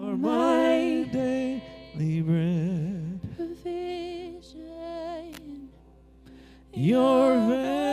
are my daily bread. Provision. Your very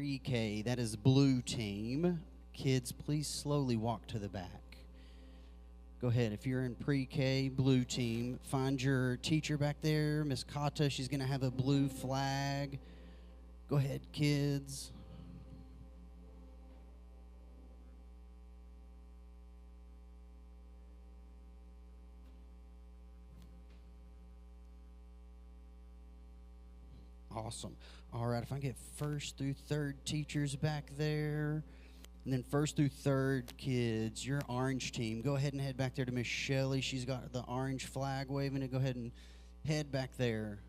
pre-K, that is blue team. Kids, please slowly walk to the back. Go ahead. If you're in pre-K, blue team, find your teacher back there, Miss Kata. She's going to have a blue flag. Go ahead, kids. Awesome. All right, if I get first through third teachers back there, and then first through third kids, your orange team, go ahead and head back there to Miss Shelley. She's got the orange flag waving it. Go ahead and head back there.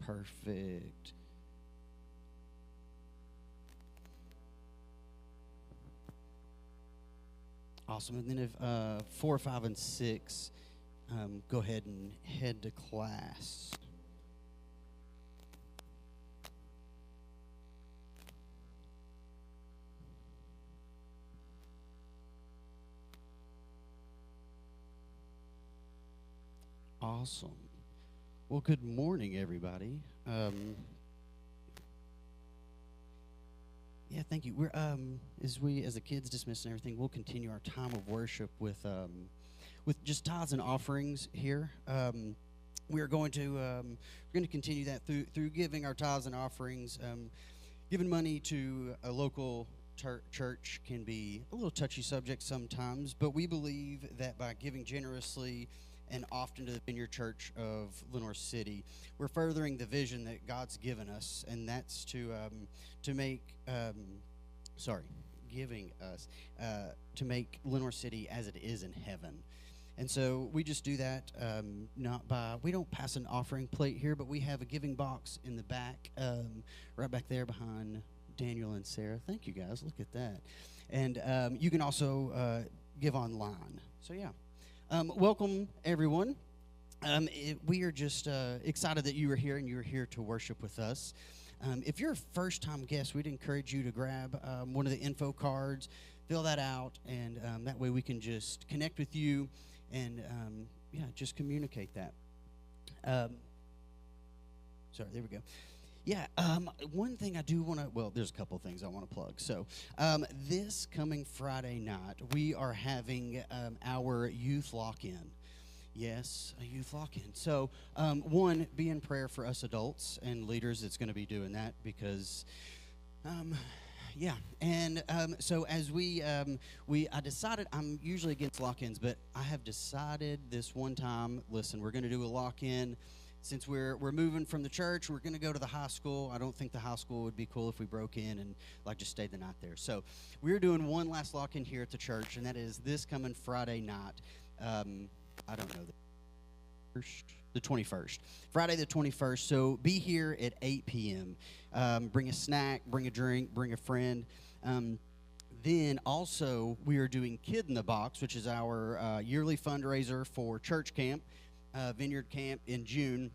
Perfect. Awesome. And then if 4, 5, and 6, go ahead and head to class. Awesome. Well, good morning, everybody. Yeah, thank you. We're as the kids dismiss and everything, we'll continue our time of worship with just tithes and offerings here. We're going to continue that through giving our tithes and offerings. Giving money to a local church can be a little touchy subject sometimes, but we believe that by giving generously and often to the Vineyard Church of Lenore City, we're furthering the vision that God's given us, and that's to make Lenore City as it is in heaven. And so we just do that we don't pass an offering plate here, but we have a giving box in the back, right back there behind Daniel and Sarah. Thank you, guys. Look at that. And you can also give online. So, yeah. Welcome, everyone. We are just excited that you are here and you're here to worship with us. If you're a first-time guest, we'd encourage you to grab one of the info cards, fill that out, and that way we can just connect with you and, just communicate that. Sorry, there we go. Yeah, one thing I do want to, there's a couple of things I want to plug. So this coming Friday night, we are having our youth lock-in. Yes, a youth lock-in. So, one, be in prayer for us adults and leaders that's going to be doing that because, And so as I decided, I'm usually against lock-ins, but I have decided this one time, listen, we're going to do a lock-in. Since we're moving from the church, we're going to go to the high school. I don't think the high school would be cool if we broke in and just stayed the night there. So we're doing one last lock-in here at the church, and that is this coming Friday night. I don't know, the 21st. Friday the 21st. So be here at 8 p.m. Bring a snack, bring a drink, bring a friend. Then also we are doing Kid in the Box, which is our yearly fundraiser for church camp. Vineyard Camp in June.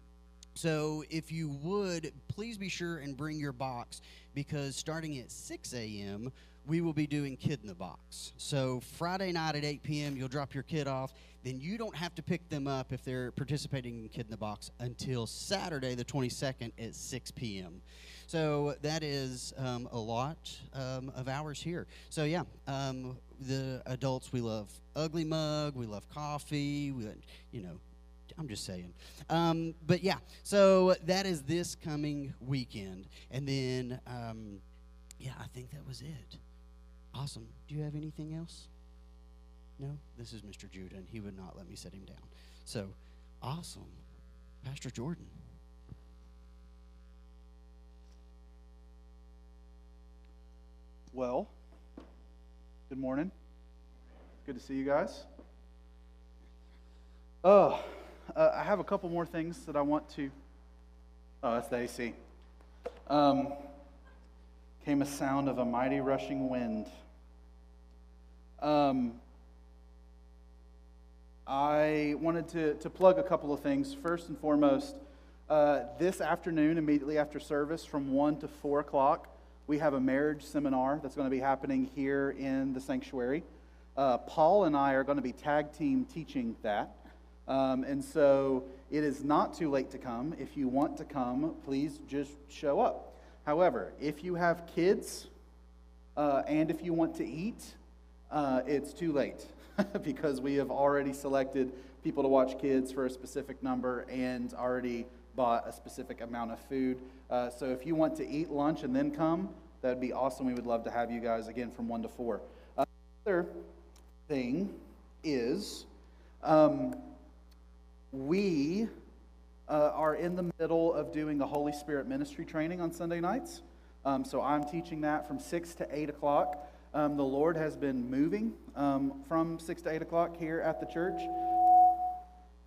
So if you would, please be sure and bring your box because starting at 6 a.m., we will be doing Kid in the Box. So Friday night at 8 p.m., you'll drop your kid off. Then you don't have to pick them up if they're participating in Kid in the Box until Saturday the 22nd at 6 p.m. So that is a lot of hours here. So, yeah, the adults, we love Ugly Mug. We love coffee. I'm just saying. But yeah, so that is this coming weekend. And then, I think that was it. Awesome. Do you have anything else? No? This is Mr. Judah, and he would not let me set him down. So, awesome. Pastor Jordan. Well, good morning. Good to see you guys. I have a couple more things that I want to... Oh, that's the AC. Came a sound of a mighty rushing wind. I wanted to plug a couple of things. First and foremost, this afternoon, immediately after service, from 1 to 4 o'clock, we have a marriage seminar that's going to be happening here in the sanctuary. Paul and I are going to be tag team teaching that. And so it is not too late to come. If you want to come, please just show up. However, if you have kids and if you want to eat, it's too late because we have already selected people to watch kids for a specific number and already bought a specific amount of food. So if you want to eat lunch and then come, that'd be awesome. We would love to have you guys again from 1 to 4. Another thing is we are in the middle of doing a Holy Spirit ministry training on Sunday nights. So I'm teaching that from 6 to 8 o'clock. The Lord has been moving from 6 to 8 o'clock here at the church.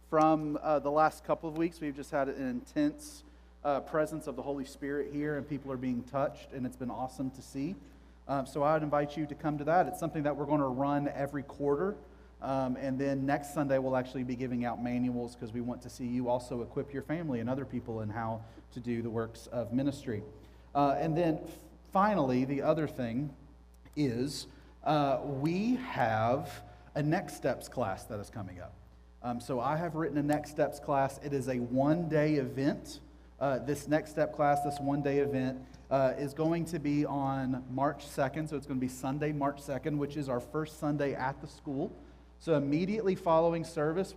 From the last couple of weeks, we've just had an intense presence of the Holy Spirit here, and people are being touched, and it's been awesome to see. So I would invite you to come to that. It's something that we're going to run every quarter. And then next Sunday, we'll actually be giving out manuals because we want to see you also equip your family and other people in how to do the works of ministry. And then finally, the other thing is we have a Next Steps class that is coming up. So I have written a Next Steps class. It is a one-day event. This Next Step class, this one-day event, is going to be on March 2nd. So it's going to be Sunday, March 2nd, which is our first Sunday at the school. So immediately following service,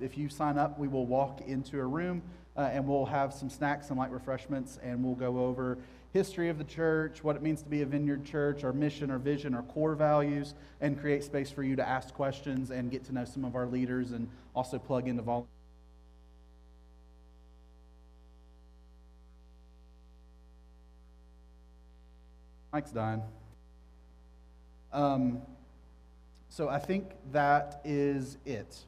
if you sign up, we will walk into a room and we'll have some snacks and light refreshments, and we'll go over history of the church, what it means to be a Vineyard church, our mission, our vision, our core values, and create space for you to ask questions and get to know some of our leaders and also plug into volunteers. Mike's dying. So I think that is it.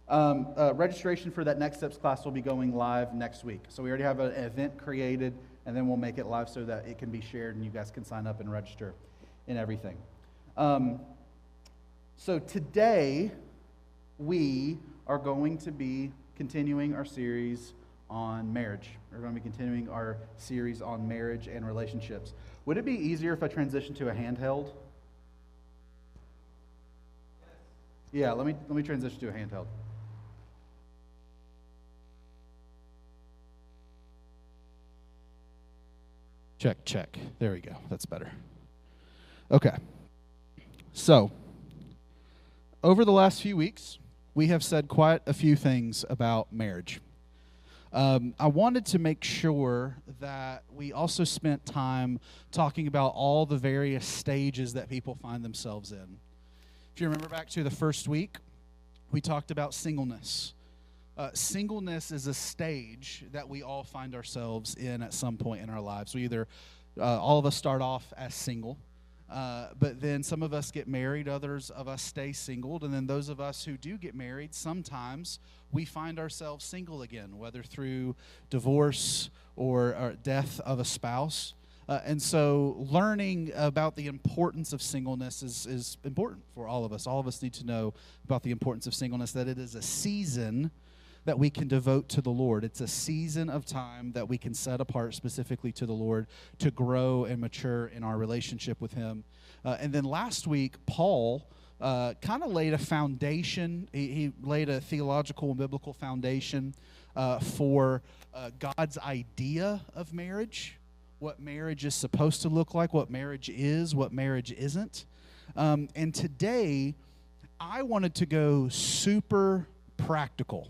Registration for that Next Steps class will be going live next week. So we already have an event created, and then we'll make it live so that it can be shared and you guys can sign up and register and everything. So today, we are going to be continuing our series on marriage. We're going to be continuing our series on marriage and relationships. Would it be easier if I transitioned to a handheld? Yeah, let me transition to a handheld. Check. There we go. That's better. Okay. So, over the last few weeks, we have said quite a few things about marriage. I wanted to make sure that we also spent time talking about all the various stages that people find themselves in. If you remember back to the first week, we talked about singleness. Singleness is a stage that we all find ourselves in at some point in our lives. We either, all of us start off as single, but then some of us get married, others of us stay single, and then those of us who do get married, sometimes we find ourselves single again, whether through divorce or death of a spouse. And so learning about the importance of singleness is important for all of us. All of us need to know about the importance of singleness, that it is a season that we can devote to the Lord. It's a season of time that we can set apart specifically to the Lord to grow and mature in our relationship with Him. And then last week, Paul kind of laid a foundation. He laid a theological and biblical foundation for God's idea of marriage, what marriage is supposed to look like, what marriage is, what marriage isn't. And today, I wanted to go super practical.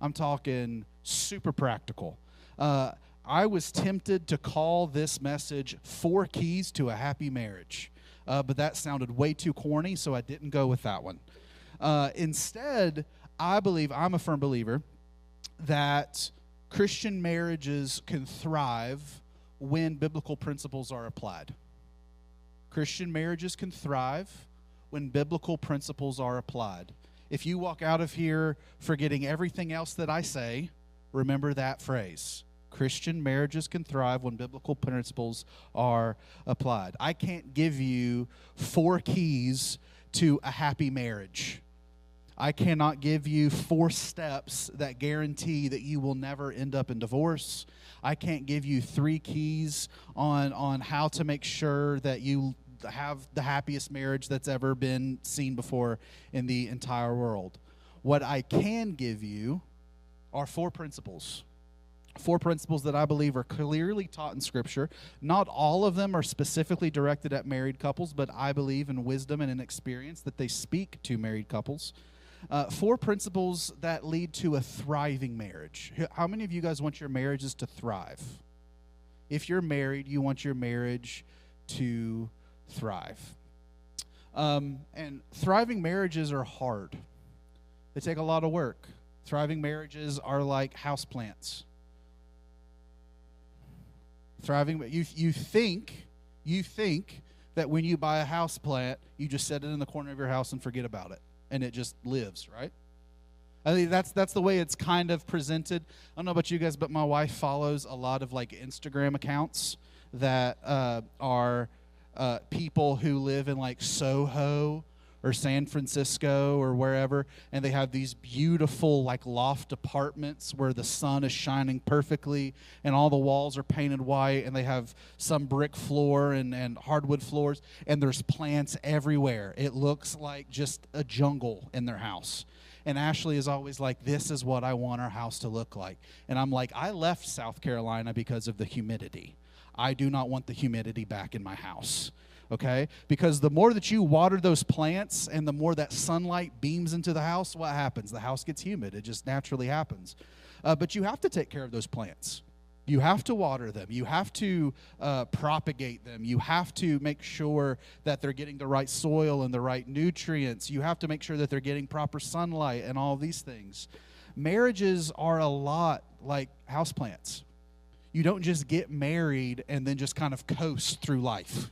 I'm talking super practical. I was tempted to call this message 4 Keys to a Happy Marriage, but that sounded way too corny, so I didn't go with that one. Instead, I'm a firm believer that Christian marriages can thrive when biblical principles are applied. Christian marriages can thrive when biblical principles are applied. If you walk out of here forgetting everything else that I say, remember that phrase. Christian marriages can thrive when biblical principles are applied. I can't give you 4 keys to a happy marriage. I cannot give you 4 steps that guarantee that you will never end up in divorce. I can't give you 3 keys on how to make sure that you have the happiest marriage that's ever been seen before in the entire world. What I can give you are 4 principles. 4 principles that I believe are clearly taught in Scripture. Not all of them are specifically directed at married couples, but I believe in wisdom and in experience that they speak to married couples. 4 principles that lead to a thriving marriage. How many of you guys want your marriages to thrive? If you're married, you want your marriage to thrive. And thriving marriages are hard. They take a lot of work. Thriving marriages are like houseplants. You think that when you buy a house plant, you just set it in the corner of your house and forget about it, and it just lives, right? I think that's the way it's kind of presented. I don't know about you guys, but my wife follows a lot of like Instagram accounts that are people who live in like Soho or San Francisco or wherever, and they have these beautiful like loft apartments where the sun is shining perfectly and all the walls are painted white, and they have some brick floor and hardwood floors, and there's plants everywhere. It looks like just a jungle in their house. And Ashley is always like, this is what I want our house to look like. And I'm like, I left South Carolina because of the humidity. I do not want the humidity back in my house. Okay? Because the more that you water those plants and the more that sunlight beams into the house, what happens? The house gets humid. It just naturally happens. But you have to take care of those plants. You have to water them. You have to propagate them. You have to make sure that they're getting the right soil and the right nutrients. You have to make sure that they're getting proper sunlight and all these things. Marriages are a lot like houseplants. You don't just get married and then just kind of coast through life.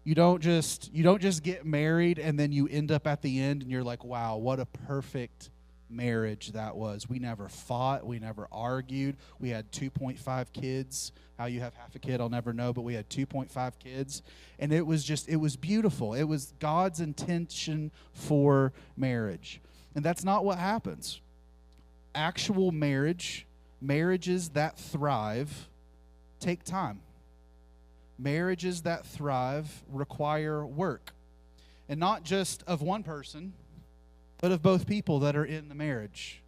You don't just get married and then you end up at the end and you're like, wow, what a perfect marriage that was. We never fought. We never argued. We had 2.5 kids. How you have half a kid, I'll never know, but we had 2.5 kids. And it was beautiful. It was God's intention for marriage. And that's not what happens. Actual marriages that thrive, take time. Marriages that thrive require work. And not just of one person, but of both people that are in the marriage.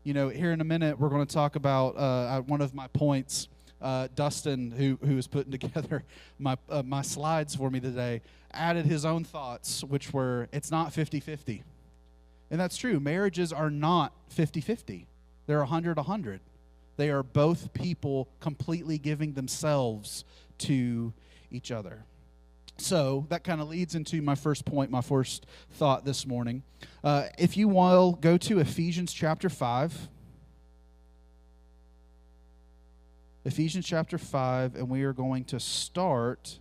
You know, here in a minute, we're going to talk about one of my points. Dustin, who was putting together my slides for me today, added his own thoughts, which were, it's not 50-50. And that's true. Marriages are not 50-50. They're 100-100. They are both people completely giving themselves to each other. So that kind of leads into my first point, my first thought this morning. If you will, go to Ephesians chapter 5. Ephesians chapter 5, and we are going to start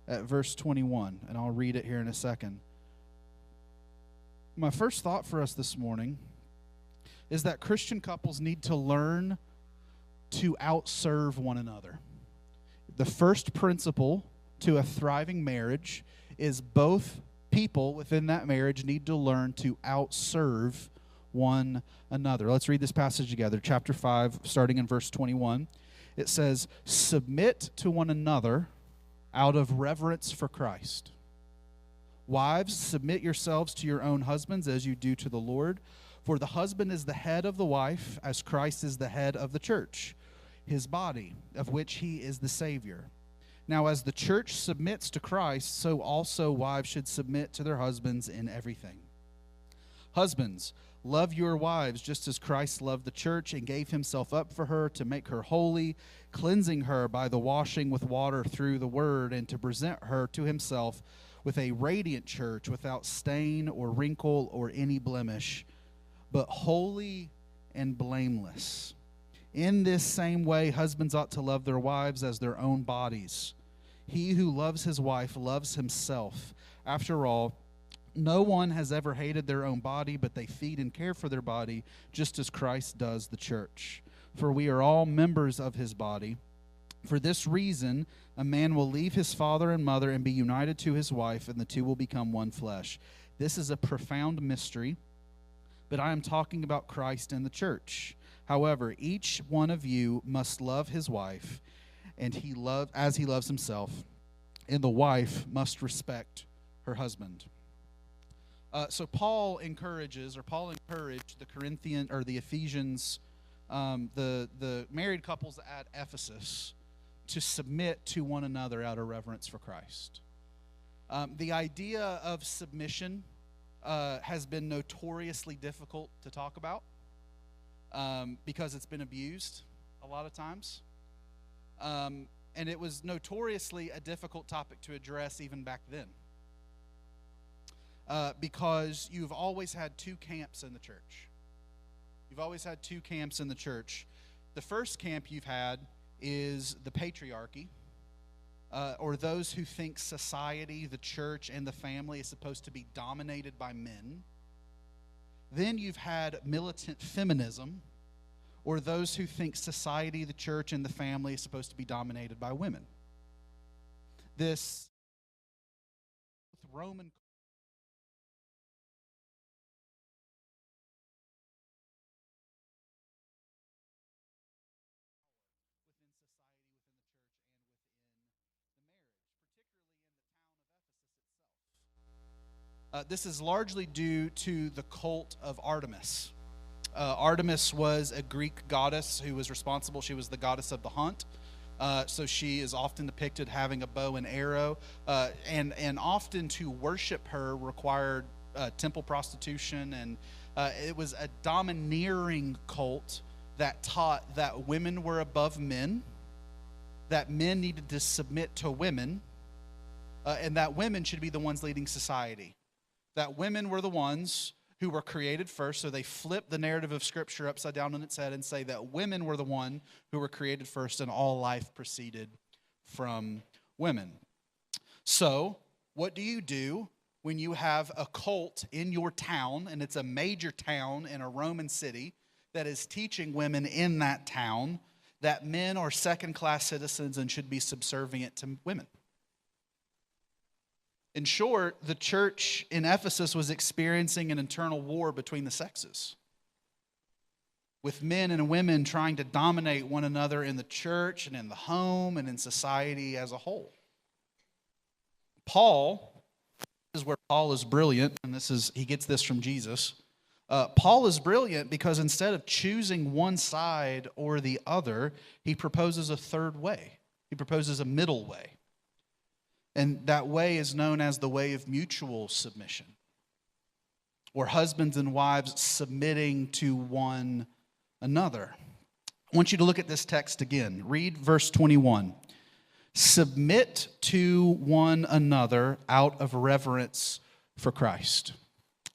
at verse 21, and I'll read it here in a second. My first thought for us this morning is that Christian couples need to learn to outserve one another. The first principle to a thriving marriage is both people within that marriage need to learn to outserve one another. Let's read this passage together. Chapter 5, starting in verse 21. It says, "Submit to one another out of reverence for Christ. Wives, submit yourselves to your own husbands as you do to the Lord. For the husband is the head of the wife, as Christ is the head of the church, his body, of which he is the Savior. Now, as the church submits to Christ, so also wives should submit to their husbands in everything. Husbands, love your wives just as Christ loved the church and gave himself up for her to make her holy, cleansing her by the washing with water through the word, and to present her to himself with a radiant church without stain or wrinkle or any blemish, but holy and blameless. In this same way, husbands ought to love their wives as their own bodies. He who loves his wife loves himself. After all, no one has ever hated their own body, but they feed and care for their body, just as Christ does the church. For we are all members of his body. For this reason, a man will leave his father and mother and be united to his wife, and the two will become one flesh. This is a profound mystery, but I am talking about Christ and the church. However, each one of you must love his wife, and as he loves himself, and the wife must respect her husband. So Paul encouraged the Corinthian or the Ephesians, the married couples at Ephesus, to submit to one another out of reverence for Christ. The idea of submission has been notoriously difficult to talk about because it's been abused a lot of times. And it was notoriously a difficult topic to address even back then. Because you've always had two camps in the church. You've always had two camps in the church. The first camp you've had is the patriarchy, or those who think society, the church, and the family is supposed to be dominated by men. Then you've had militant feminism, or those who think society, the church, and the family is supposed to be dominated by women. This Roman this is largely due to the cult of Artemis. Artemis was a Greek goddess who was responsible. She was the goddess of the hunt. So she is often depicted having a bow and arrow. And often to worship her required temple prostitution. And it was a domineering cult that taught that women were above men, that men needed to submit to women, and that women should be the ones leading society. That women were the ones who were created first, so they flipped the narrative of Scripture upside down on its head and say that women were the one who were created first and all life proceeded from women. So, what do you do when you have a cult in your town, and it's a major town in a Roman city, that is teaching women in that town that men are second-class citizens and should be subservient to women? In short, the church in Ephesus was experiencing an internal war between the sexes, with men and women trying to dominate one another in the church and in the home and in society as a whole. Paul, this is where Paul is brilliant, and he gets this from Jesus. Paul is brilliant because instead of choosing one side or the other, he proposes a third way. He proposes a middle way. And that way is known as the way of mutual submission, or husbands and wives submitting to one another. I want you to look at this text again. Read verse 21. Submit to one another out of reverence for Christ.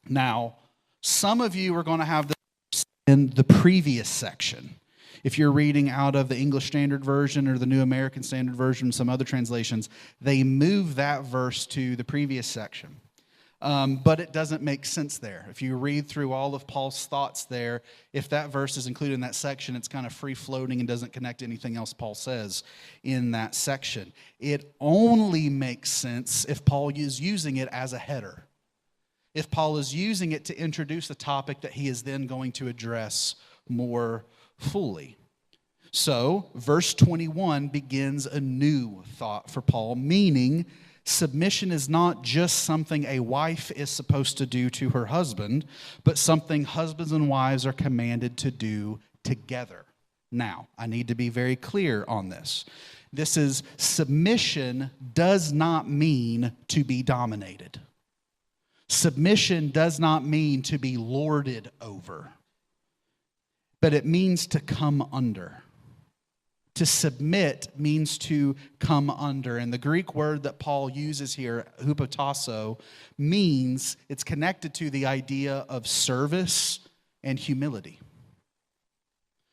Now, some of you are going to have this in the previous section. If you're reading out of the English Standard Version or the New American Standard Version, some other translations, they move that verse to the previous section. But it doesn't make sense there. If you read through all of Paul's thoughts there, if that verse is included in that section, it's kind of free-floating and doesn't connect to anything else Paul says in that section. It only makes sense if Paul is using it as a header. If Paul is using it to introduce the topic that he is then going to address more fully. So, verse 21 begins a new thought for Paul, meaning submission is not just something a wife is supposed to do to her husband, but something husbands and wives are commanded to do together. Now, I need to be very clear on this. Submission does not mean to be dominated. Submission does not mean to be lorded over. But it means to come under. To submit means to come under. And the Greek word that Paul uses here, hupotasso, means it's connected to the idea of service and humility.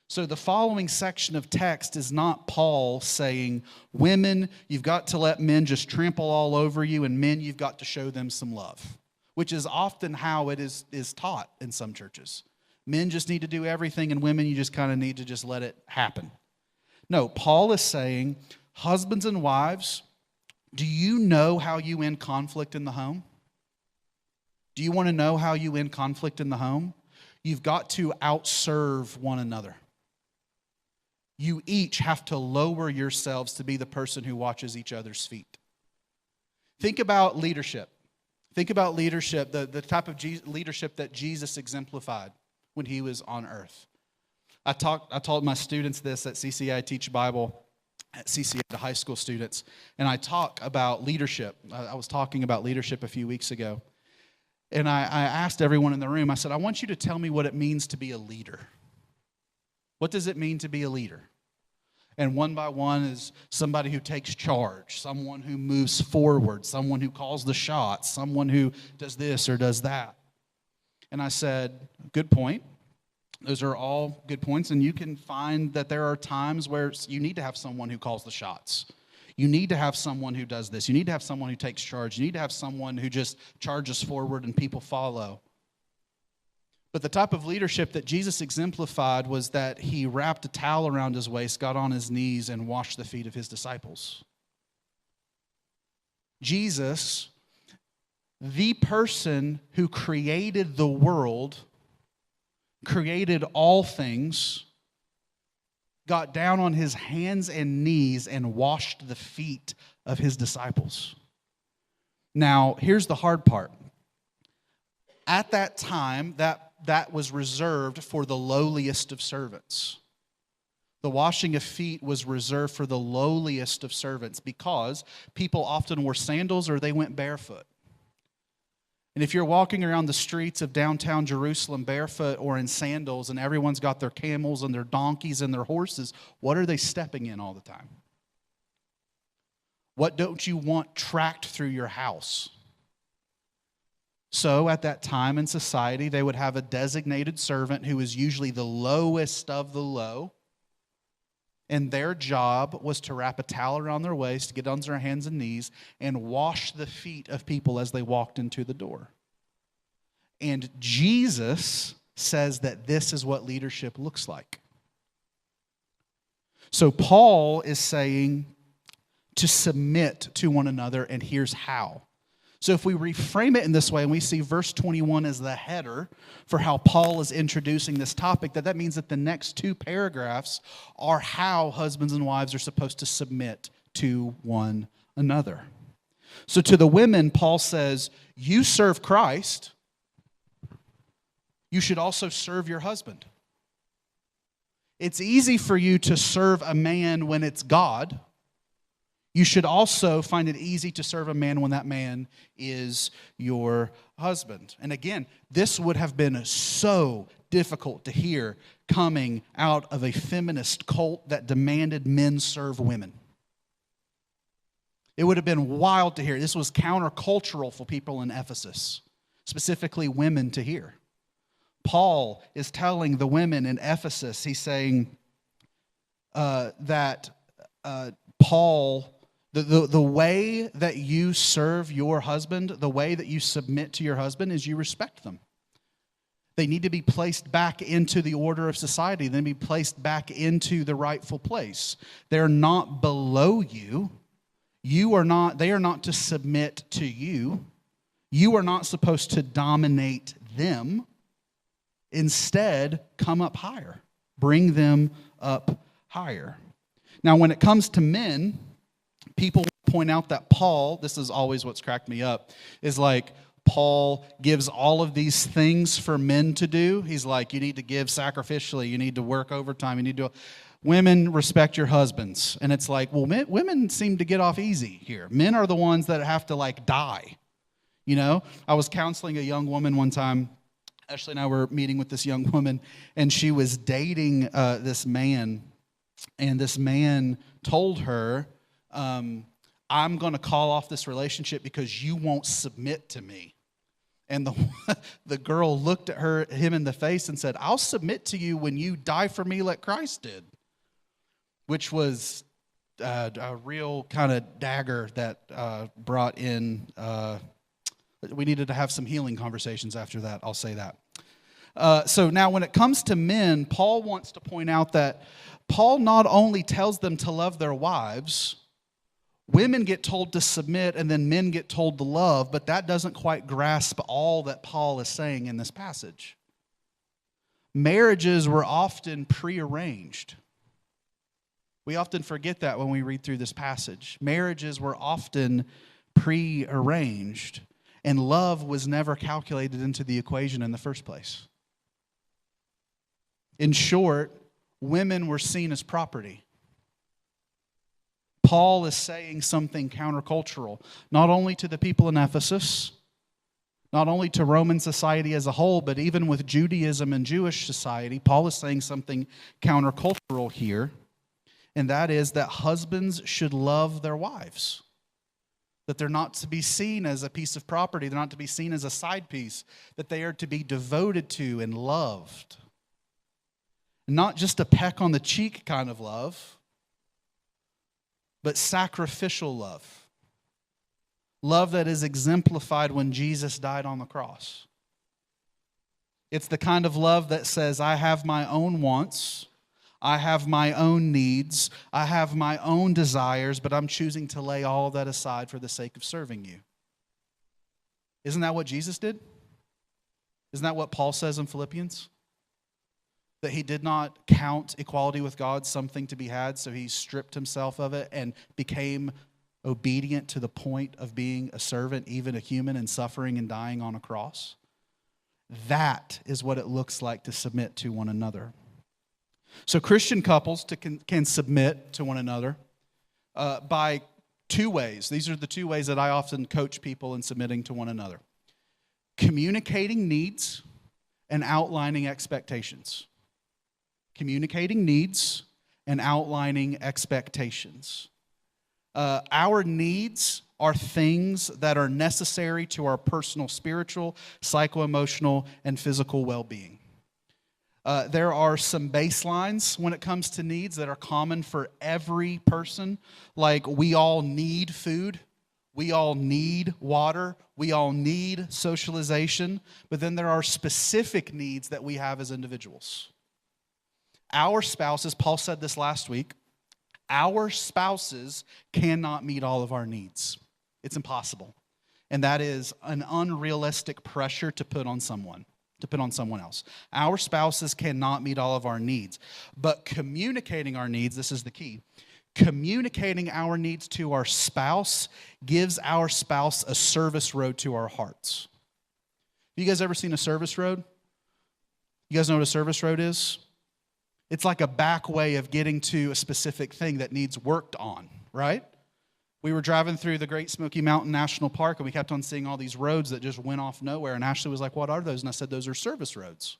So the following section of text is not Paul saying, women, you've got to let men just trample all over you, and men, you've got to show them some love, which is often how it is taught in some churches. Men just need to do everything, and women, you just kind of need to just let it happen. No, Paul is saying, husbands and wives, do you know how you end conflict in the home? Do you want to know how you end conflict in the home? You've got to outserve one another. You each have to lower yourselves to be the person who watches each other's feet. Think about leadership. Think about leadership, the type of leadership that Jesus exemplified when he was on earth. I told my students this at CCA. I teach Bible at CCA to high school students, and I talk about leadership. I was talking about leadership a few weeks ago, and I asked everyone in the room, I said, I want you to tell me what it means to be a leader. What does it mean to be a leader? And one by one is somebody who takes charge, someone who moves forward, someone who calls the shots, someone who does this or does that. And I said, good point. Those are all good points, and you can find that there are times where you need to have someone who calls the shots. You need to have someone who does this. You need to have someone who takes charge. You need to have someone who just charges forward and people follow. But the type of leadership that Jesus exemplified was that he wrapped a towel around his waist, got on his knees, and washed the feet of his disciples. Jesus, the person who created the world, created all things, got down on his hands and knees and washed the feet of his disciples. Now, here's the hard part. At that time, that was reserved for the lowliest of servants. The washing of feet was reserved for the lowliest of servants because people often wore sandals or they went barefoot. And if you're walking around the streets of downtown Jerusalem barefoot or in sandals and everyone's got their camels and their donkeys and their horses, what are they stepping in all the time? What don't you want tracked through your house? So at that time in society, they would have a designated servant who was usually the lowest of the low. And their job was to wrap a towel around their waist, get on their hands and knees, and wash the feet of people as they walked into the door. And Jesus says that this is what leadership looks like. So Paul is saying to submit to one another, and here's how. So if we reframe it in this way, and we see verse 21 as the header for how Paul is introducing this topic, that means that the next two paragraphs are how husbands and wives are supposed to submit to one another. So to the women, Paul says, you serve Christ, you should also serve your husband. It's easy for you to serve a man when it's God. You should also find it easy to serve a man when that man is your husband. And again, this would have been so difficult to hear coming out of a feminist cult that demanded men serve women. It would have been wild to hear. This was countercultural for people in Ephesus, specifically women, to hear. Paul is telling the women in Ephesus, he's saying that Paul... The way that you serve your husband, the way that you submit to your husband is you respect them. They need to be placed back into the order of society. They need to be placed back into the rightful place. They're not below you. They are not to submit to you. You are not supposed to dominate them. Instead, come up higher. Bring them up higher. Now, when it comes to men, people point out that Paul, this is always what's cracked me up, is like Paul gives all of these things for men to do. He's like, you need to give sacrificially, you need to work overtime, you need to... Women, respect your husbands. And it's like, well, women seem to get off easy here. Men are the ones that have to like die. You know, I was counseling a young woman one time. Ashley and I were meeting with this young woman, and she was dating this man, and this man told her, I'm going to call off this relationship because you won't submit to me. And the girl looked at him in the face and said, I'll submit to you when you die for me like Christ did. Which was a real kind of dagger that brought in, we needed to have some healing conversations after that, I'll say that. So now when it comes to men, Paul wants to point out that Paul not only tells them to love their wives, women get told to submit, and then men get told to love, but that doesn't quite grasp all that Paul is saying in this passage. Marriages were often prearranged. We often forget that when we read through this passage. Marriages were often pre-arranged, and love was never calculated into the equation in the first place. In short, women were seen as property. Paul is saying something countercultural, not only to the people in Ephesus, not only to Roman society as a whole, but even with Judaism and Jewish society. Paul is saying something countercultural here, and that is that husbands should love their wives. That they're not to be seen as a piece of property, they're not to be seen as a side piece, that they are to be devoted to and loved. Not just a peck on the cheek kind of love, but sacrificial love. Love that is exemplified when Jesus died on the cross. It's the kind of love that says, I have my own wants, I have my own needs, I have my own desires, but I'm choosing to lay all of that aside for the sake of serving you. Isn't that what Jesus did? Isn't that what Paul says in Philippians? That he did not count equality with God something to be had, so he stripped himself of it and became obedient to the point of being a servant, even a human, and suffering and dying on a cross. That is what it looks like to submit to one another. So Christian couples can submit to one another by two ways. These are the two ways that I often coach people in submitting to one another. Communicating needs and outlining expectations. Communicating needs and outlining expectations. Our needs are things that are necessary to our personal, spiritual, psycho-emotional, and physical well-being. There are some baselines when it comes to needs that are common for every person. Like, we all need food. We all need water. We all need socialization. But then there are specific needs that we have as individuals. Our spouses, Paul said this last week, our spouses cannot meet all of our needs. It's impossible. And that is an unrealistic pressure to put on someone else. Our spouses cannot meet all of our needs. But communicating our needs, this is the key. Communicating our needs to our spouse gives our spouse a service road to our hearts. Have you guys ever seen a service road? You guys know what a service road is? It's like a back way of getting to a specific thing that needs worked on, right? We were driving through the Great Smoky Mountain National Park, and we kept on seeing all these roads that just went off nowhere. And Ashley was like, what are those? And I said, those are service roads.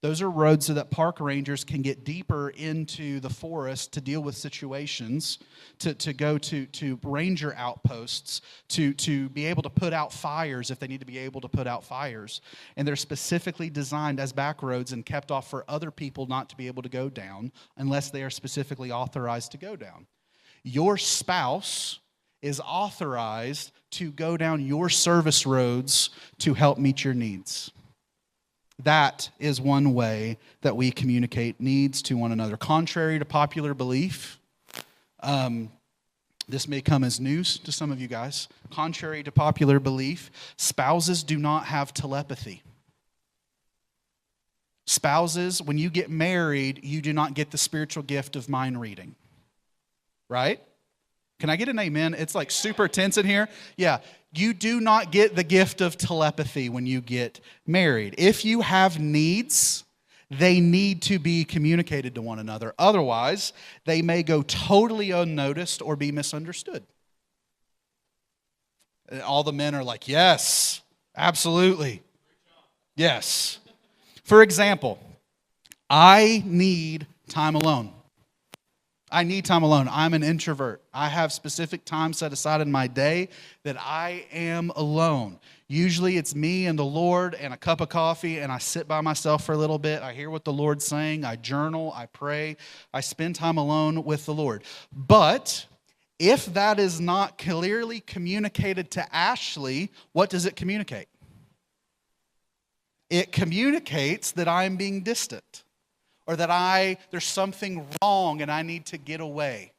Those are roads so that park rangers can get deeper into the forest to deal with situations, to go to ranger outposts, to be able to put out fires if they need to be able to put out fires. And they're specifically designed as back roads and kept off for other people not to be able to go down unless they are specifically authorized to go down. Your spouse is authorized to go down your service roads to help meet your needs. That is one way that we communicate needs to one another. Contrary to popular belief, this may come as news to some of you guys. Contrary to popular belief, spouses do not have telepathy. Spouses, when you get married, you do not get the spiritual gift of mind reading. Right? Can I get an amen? It's like super tense in here. Yeah. You do not get the gift of telepathy when you get married. If you have needs, they need to be communicated to one another. Otherwise, they may go totally unnoticed or be misunderstood. And all the men are like, yes, absolutely. Yes. For example, I need time alone. I need time alone. I'm an introvert. I have specific time set aside in my day that I am alone. Usually it's me and the Lord and a cup of coffee, and I sit by myself for a little bit. I hear what the Lord's saying. I journal. I pray. I spend time alone with the Lord. But if that is not clearly communicated to Ashley, what does it communicate? It communicates that I'm being distant. Or that there's something wrong and I need to get away.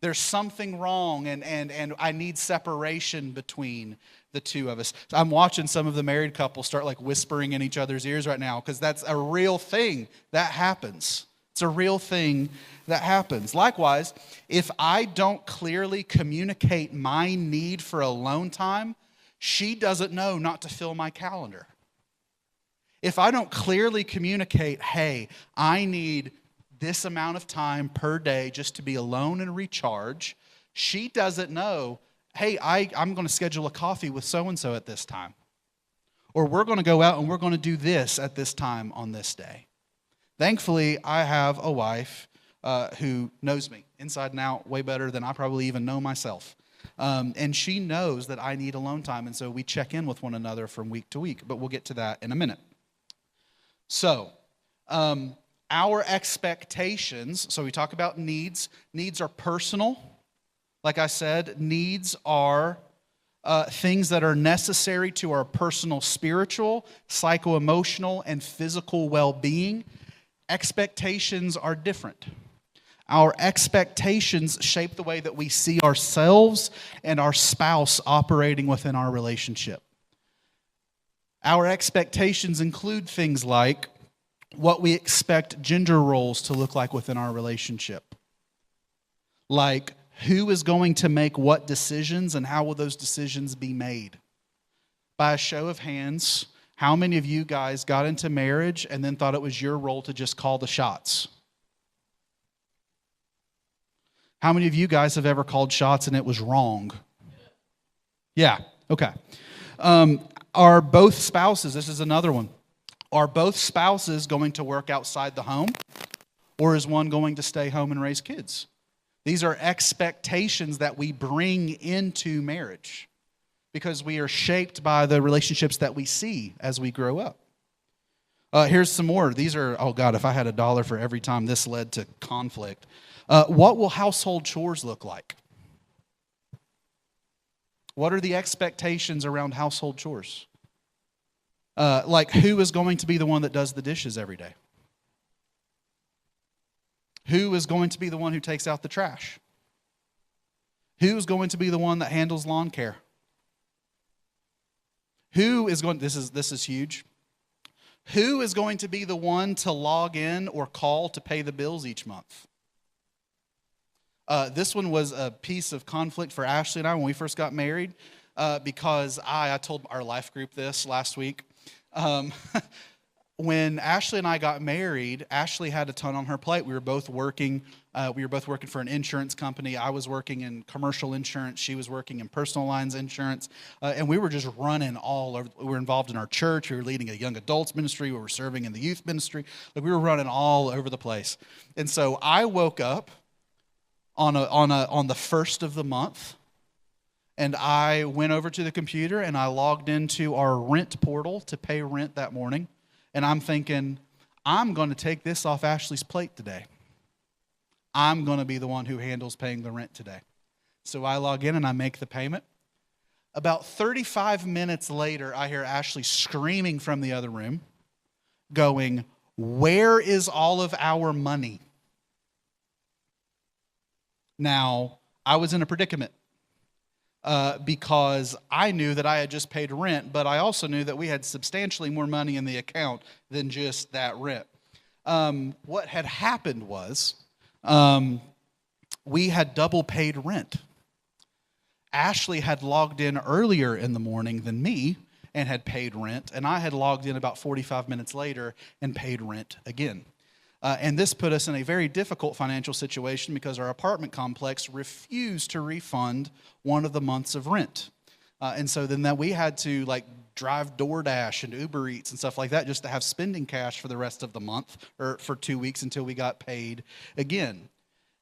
There's something wrong and I need separation between the two of us. So I'm watching some of the married couples start like whispering in each other's ears right now because that's a real thing. That happens. It's a real thing that happens. Likewise, if I don't clearly communicate my need for alone time, she doesn't know not to fill my calendar. If I don't clearly communicate, hey, I need this amount of time per day just to be alone and recharge, she doesn't know, hey, I'm going to schedule a coffee with so-and-so at this time. Or we're going to go out and we're going to do this at this time on this day. Thankfully, I have a wife who knows me inside and out way better than I probably even know myself. And she knows that I need alone time, and so we check in with one another from week to week. But we'll get to that in a minute. So, our expectations, so we talk about needs. Needs are personal. Like I said, needs are things that are necessary to our personal spiritual, psycho-emotional, and physical well-being. Expectations are different. Our expectations shape the way that we see ourselves and our spouse operating within our relationship. Our expectations include things like what we expect gender roles to look like within our relationship. Like who is going to make what decisions and how will those decisions be made? By a show of hands, how many of you guys got into marriage and then thought it was your role to just call the shots? How many of you guys have ever called shots and it was wrong? Yeah, okay. Are both spouses, this is another one, are both spouses going to work outside the home, or is one going to stay home and raise kids? These are expectations that we bring into marriage, because we are shaped by the relationships that we see as we grow up. Here's some more. These are, oh God, if I had $1 for every time this led to conflict. What will household chores look like? What are the expectations around household chores? Like who is going to be the one that does the dishes every day? Who is going to be the one who takes out the trash? Who is going to be the one that handles lawn care? Who is going, this is huge. Who is going to be the one to log in or call to pay the bills each month? This one was a piece of conflict for Ashley and I when we first got married, because I told our life group this last week. When Ashley and I got married, Ashley had a ton on her plate. We were both working for an insurance company. I was working in commercial insurance. She was working in personal lines insurance. And we were just running all over. We were involved in our church. We were leading a young adults ministry. We were serving in the youth ministry. Like, we were running all over the place. And so I woke up on the first of the month, and I went over to the computer and I logged into our rent portal to pay rent that morning. And I'm thinking, I'm going to take this off Ashley's plate today. I'm going to be the one who handles paying the rent today. So I log in and I make the payment. About 35 minutes later, I hear Ashley screaming from the other room, going, "Where is all of our money?" Now, I was in a predicament. Because I knew that I had just paid rent, but I also knew that we had substantially more money in the account than just that rent. What had happened was we had double paid rent. Ashley had logged in earlier in the morning than me and had paid rent, and I had logged in about 45 minutes later and paid rent again. And this put us in a very difficult financial situation because our apartment complex refused to refund one of the months of rent. And so then that we had to drive DoorDash and Uber Eats and stuff like that just to have spending cash for the rest of the month or for 2 weeks until we got paid again.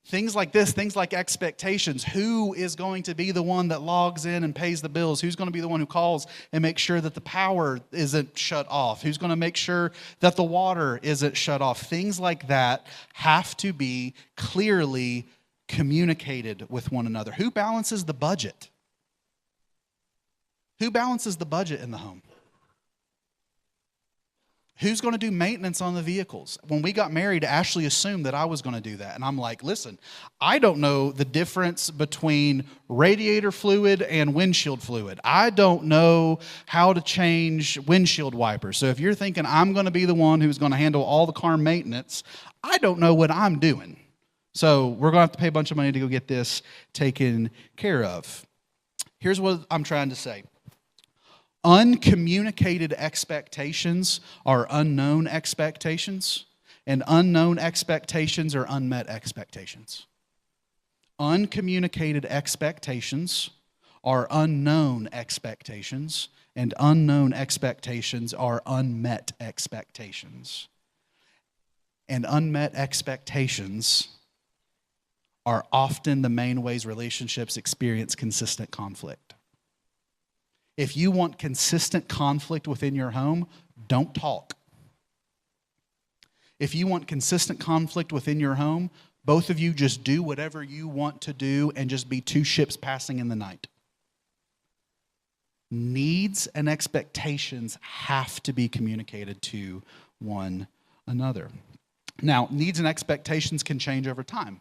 Things like this, things like expectations. Who is going to be the one that logs in and pays the bills? Who's going to be the one who calls and makes sure that the power isn't shut off? Who's going to make sure that the water isn't shut off? Things like that have to be clearly communicated with one another. Who balances the budget? Who balances the budget in the home? Who's going to do maintenance on the vehicles? When we got married, Ashley assumed that I was going to do that. And I'm like, listen, I don't know the difference between radiator fluid and windshield fluid. I don't know how to change windshield wipers. So if you're thinking I'm going to be the one who's going to handle all the car maintenance, I don't know what I'm doing. So we're going to have to pay a bunch of money to go get this taken care of. Here's what I'm trying to say. Uncommunicated expectations are unknown expectations, and unknown expectations are unmet expectations. Uncommunicated expectations are unknown expectations, and unknown expectations are unmet expectations. And unmet expectations are often the main ways relationships experience consistent conflict. If you want consistent conflict within your home, don't talk. If you want consistent conflict within your home, both of you just do whatever you want to do and just be two ships passing in the night. Needs and expectations have to be communicated to one another. Now, needs and expectations can change over time.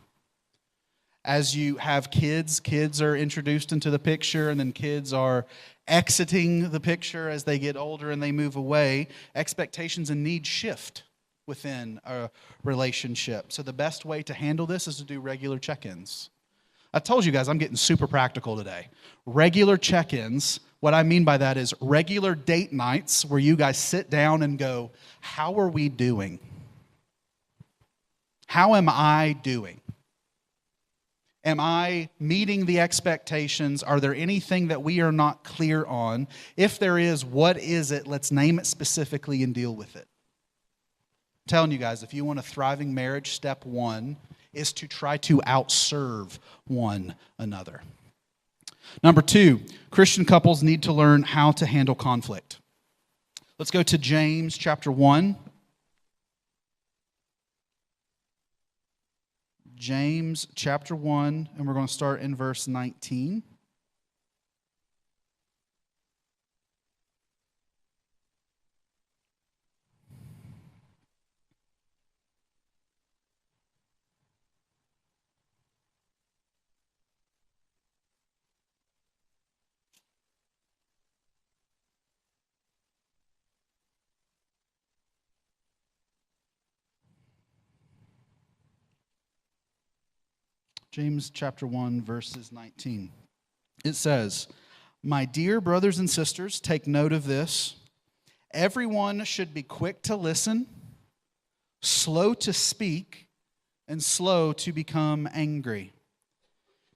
As you have kids, kids are introduced into the picture, and then kids are exiting the picture as they get older and they move away. Expectations and needs shift within a relationship. So the best way to handle this is to do regular check-ins. I told you guys I'm getting super practical today. Regular check-ins, what I mean by that is regular date nights where you guys sit down and go, how are we doing? How am I doing? Am I meeting the expectations? Are there anything that we are not clear on? If there is, what is it? Let's name it specifically and deal with it. I'm telling you guys, if you want a thriving marriage, step one is to try to outserve one another. Number two, Christian couples need to learn how to handle conflict. Let's go to James chapter 1. James chapter 1, and we're going to start in verse 19. James chapter 1, verses 19. It says, "My dear brothers and sisters, take note of this. Everyone should be quick to listen, slow to speak, and slow to become angry,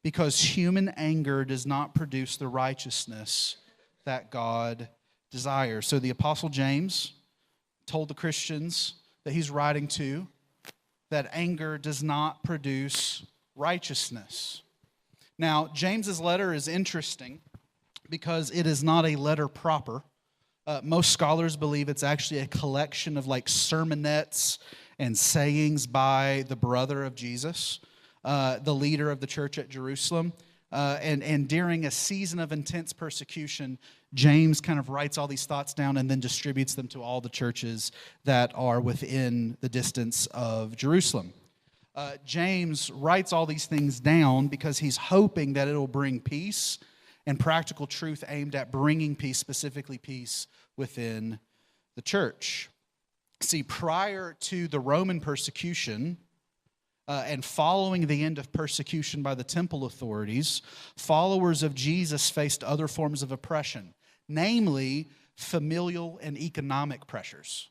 because human anger does not produce the righteousness that God desires." So the Apostle James told the Christians that he's writing to that anger does not produce righteousness. Now, James's letter is interesting because it is not a letter proper. Most scholars believe it's actually a collection of like sermonettes and sayings by the brother of Jesus, the leader of the church at Jerusalem. And during a season of intense persecution, James kind of writes all these thoughts down and then distributes them to all the churches that are within the distance of Jerusalem. James writes all these things down because he's hoping that it'll bring peace and practical truth aimed at bringing peace, specifically peace within the church. See, prior to the Roman persecution and following the end of persecution by the temple authorities, followers of Jesus faced other forms of oppression, namely familial and economic pressures.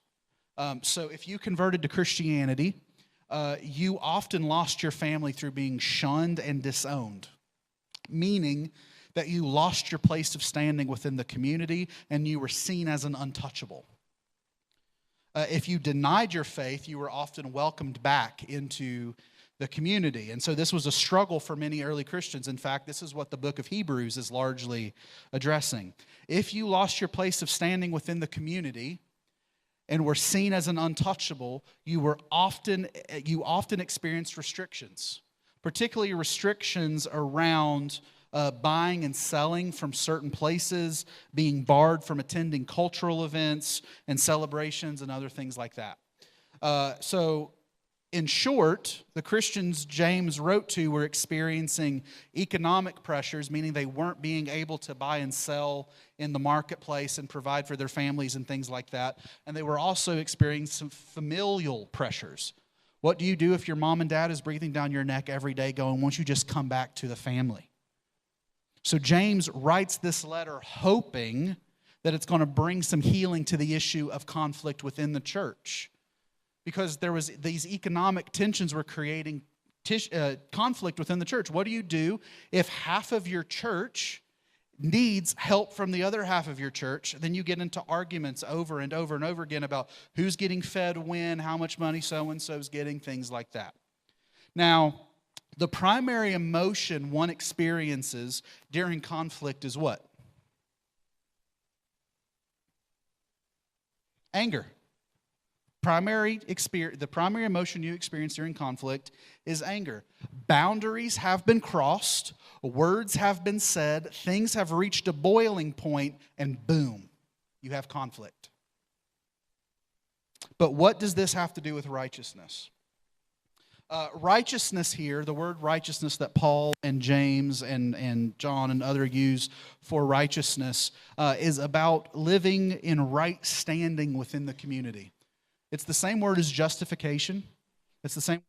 So if you converted to Christianity, you often lost your family through being shunned and disowned, meaning that you lost your place of standing within the community and you were seen as an untouchable. If you denied your faith, you were often welcomed back into the community. And so this was a struggle for many early Christians. In fact, this is what the book of Hebrews is largely addressing. If you lost your place of standing within the community and were seen as an untouchable, you often experienced restrictions. particularly restrictions around buying and selling from certain places, being barred from attending cultural events and celebrations and other things like that. So, in short, the Christians James wrote to were experiencing economic pressures, meaning they weren't being able to buy and sell in the marketplace and provide for their families and things like that. And they were also experiencing some familial pressures. What do you do if your mom and dad is breathing down your neck every day going, won't you just come back to the family? So James writes this letter hoping that it's going to bring some healing to the issue of conflict within the church. Because there was these economic tensions were creating conflict within the church. What do you do if half of your church needs help from the other half of your church? Then you get into arguments over and over and over again about who's getting fed when, how much money so-and-so's getting, things like that. Now, the primary emotion one experiences during conflict is what? Anger. The primary emotion you experience during conflict is anger. Boundaries have been crossed, words have been said, things have reached a boiling point, and boom, you have conflict. But what does this have to do with righteousness? Righteousness here, the word righteousness that Paul and James and John and others use for righteousness is about living in right standing within the community. It's the same word as justification. It's the same